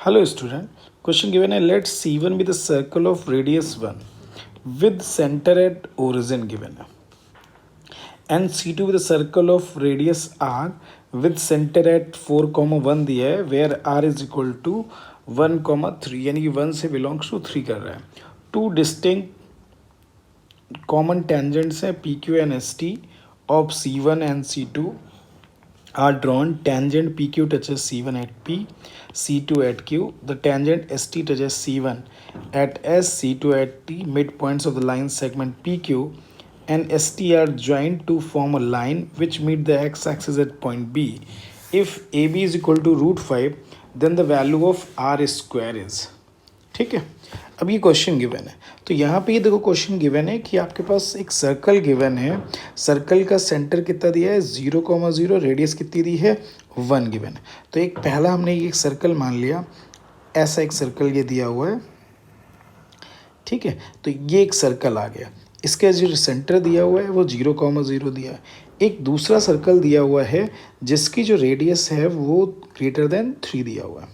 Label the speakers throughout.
Speaker 1: Hello student, question given है let C1 be the circle of radius 1 with center at origin given है and C2 be the circle of radius R with center at 4, 1 दिया है where R is equal to 1, 3 यानी कि 1 से belongs to 3 कर रहा है. Two distinct common tangents हैं PQ and ST of C1 and C2 are drawn. Tangent PQ touches C1 at P, C2 at Q. The tangent ST touches C1 at S, C2 at T. Midpoints of the line segment PQ and ST are joined to form a line which meet the x-axis at point B. If AB is equal to √5, then the value of R square is. ठीक है. अब ये question given है, तो यहाँ पे ये देखो क्वेश्चन गिवन है कि आपके पास एक सर्कल गिवन है. सर्कल का सेंटर कितना दिया है 0, 0, रेडियस कितनी दी है 1 गिवन है. तो एक पहला हमने ये एक सर्कल मान लिया, ऐसा एक सर्कल ये दिया हुआ है. ठीक है, तो ये एक सर्कल आ गया. इसका जो सेंटर दिया हुआ है वो 0, 0 दिया है. एक दूसरा सर्कल दिया हुआ है जिसकी जो रेडियस है वो ग्रेटर देन 3 दिया हुआ है.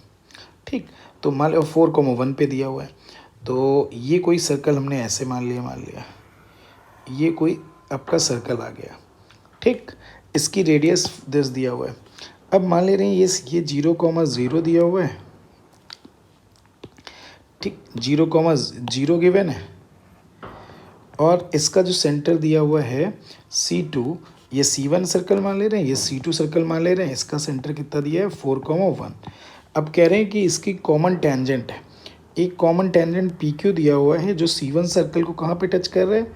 Speaker 1: ठीक, तो मान लो 4, 1 पे दिया हुआ है. तो ये कोई सर्कल हमने ऐसे मान लिया ये कोई आपका सर्कल आ गया. ठीक, इसकी रेडियस 10 दिया हुआ है. अब मान ले रहे हैं ये 0, 0 दिया हुआ है. ठीक, 0, 0 गिवन है और इसका जो सेंटर दिया हुआ है C2, ये C1 सर्कल मान ले रहे हैं, ये C2 सर्कल मान ले रहे हैं. इसका सेंटर कितना दिया है 4, 1. अब कह रहे हैं कि इसकी कॉमन टेंजेंट है. एक कॉमन टेंजेंट PQ दिया हुआ है जो C1 सर्कल को कहाँ पे टच कर रहा है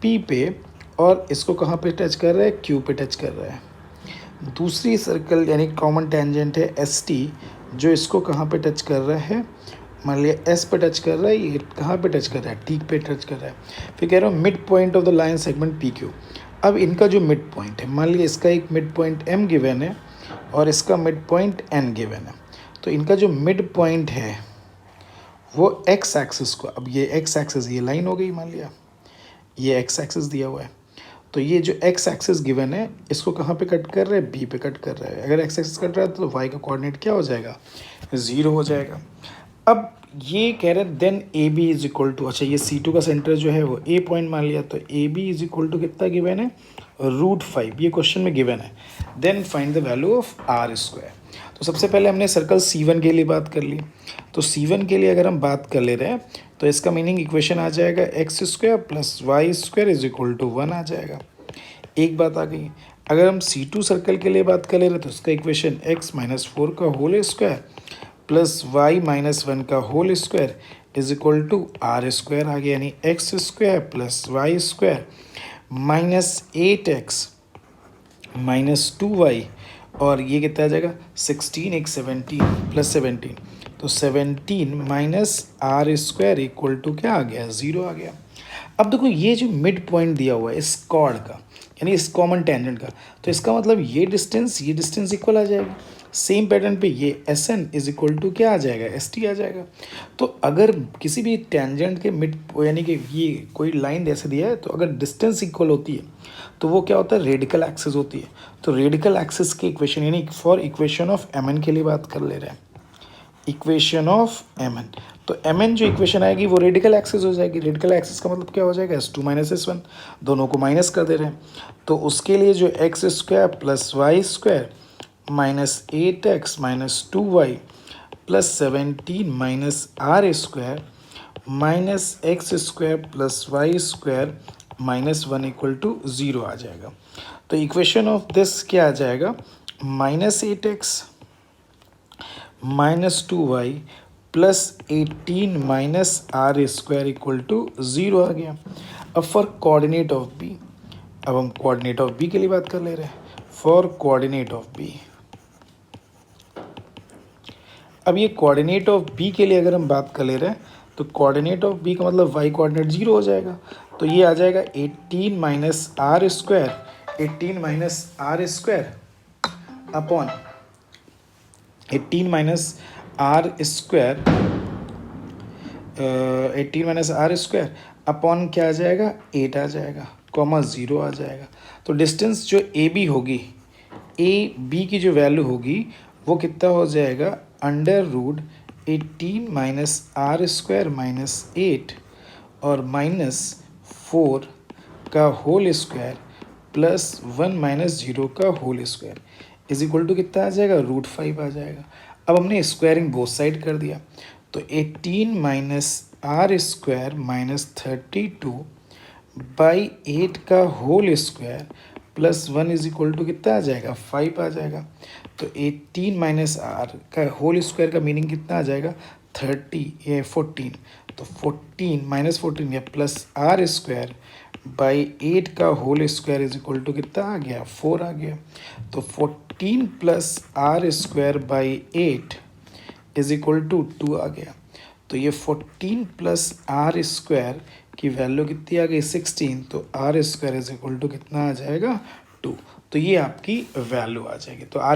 Speaker 1: P पे, और इसको कहाँ पे टच कर रहा है Q पे टच कर रहा है. दूसरी सर्कल यानी कॉमन टेंजेंट है ST जो इसको कहाँ पे टच कर रहा है, मान लिया S पे टच कर रहा है. ये कहाँ पे टच कर रहा है T पे टच कर रहा है. फिर कह रहा हूँ mid point of the line segment PQ. अब इनका जो मिड पॉइंट है, मान लिया इसका एक मिड पॉइंट M गिवन है और इसका मिड पॉइंट N गिवन है. तो इनका जो मिड पॉइंट है वो एक्स एक्सिस को, अब ये एक्स एक्सिस ये लाइन हो गई, मान लिया ये एक्स एक्सिस दिया हुआ है. तो ये जो एक्स एक्सिस गिवन है इसको कहाँ पे कट कर रहा है बी पे कट कर रहा है. अगर एक्स एक्सिस कट रहा है तो वाई का कोऑर्डिनेट क्या हो जाएगा 0 हो जाएगा. अब ये कह रहे हैं then A B is equal to, अच्छा ये C2 का सेंटर जो है वो ए पॉइंट मान लिया, तो A B is equal to कितना गिवन है √5. ये क्वेश्चन में गिवन है. Then find the value of R square. तो सबसे पहले हमने सर्कल C1 के लिए बात कर ली. तो C1 के लिए अगर हम बात कर ले रहे हैं तो इसका मीनिंग इक्वेशन आ जाएगा x² + y² is equal to 1 आ जाएगा. एक बात आ गई. अगर हम C2 सर्कल के लिए बात कर ले रहे तो उसका इक्वेशन x - 4 का होल स्क्वायर प्लस y - 1 का whole square is equal to R² आ गया, यानी x² + y² minus 8x minus 2y, और ये कितना आ जाएगा 16, एक 17 प्लस 17, तो 17 माइनस R² इक्वल टू क्या आ गया 0 आ गया. अब देखो ये जो मिड पॉइंट दिया हुआ है इस कॉर्ड का यानी इस कॉमन टेंजेंट का, तो इसका मतलब ये डिस्टेंस इक्वल आ जाएगा. सेम पैटर्न पे ये SN इज इक्वल टू क्या आ जाएगा ST आ जाएगा. तो अगर किसी भी टेंजेंट के मिड यानी कि ये कोई लाइन ऐसे दिया है तो अगर डिस्टेंस इक्वल होती है तो वो क्या होता है रेडिकल एक्सिस होती है. तो रेडिकल एक्सिस की इक्वेशन यानी फॉर इक्वेशन ऑफ MN के लिए बात कर ले रहे हैं, इक्वेशन ऑफ MN. तो MN जो इक्वेशन आएगी वो रेडिकल एक्सिस हो जाएगी. रेडिकल एक्सिस का मतलब क्या हो जाएगा S2 - S1, दोनों को माइनस कर दे रहे हैं. तो उसके लिए जो x² + y² minus 8x minus 2y plus 17 minus R² minus x² + y² minus 1 equal to 0 आ जाएगा. तो इक्वेशन ऑफ दिस क्या आ जाएगा -8x minus 2y plus 18 minus R² equal to 0 आ गया. अब फॉर कोऑर्डिनेट ऑफ B, अब हम कोऑर्डिनेट ऑफ B के लिए बात कर ले रहे हैं. फॉर कोऑर्डिनेट ऑफ B, अब ये कोऑर्डिनेट ऑफ B के लिए अगर हम बात कर ले रहे हैं तो कोऑर्डिनेट ऑफ B का मतलब y कोऑर्डिनेट 0 हो जाएगा. तो ये आ जाएगा 18 minus R² 18 minus R² upon 18 minus R² 18 minus R² upon क्या आ जाएगा 8 आ जाएगा, कॉमा 0 आ जाएगा. तो डिस्टेंस जो AB होगी, AB की जो वैल्यू होगी वो कितना हो जाएगा √8 18 माइनस आर स्क्वायर माइनस 8 और माइनस 4 का होल स्क्वायर प्लस 1 माइनस 0 का whole square is equal to कितना आ जाएगा, √5 आ जाएगा। अब हमने स्क्वायरिंग बोथ साइड कर दिया, तो 18 minus R square minus 32 by 8 का whole square plus 1 is equal to कितना आ जाएगा, 5 आ जाएगा। तो 18 माइनस आर का होल स्क्वायर का मीनिंग कितना आ जाएगा, 30 ये 14, तो 14 माइनस 14 या प्लस आर स्क्वायर बाई 8 का whole square is equal to कितना आ गया, 4 आ गया। तो 14 plus R square by 8 is equal to 2 आ गया। तो ये 14 प्लस आर स्क्वायर की वैल्यू कितनी आ गई, 16, तो R square is equal to कितना आ जाएगा, 2। तो ये आपकी वैल्यू आ जाएगी। तो आर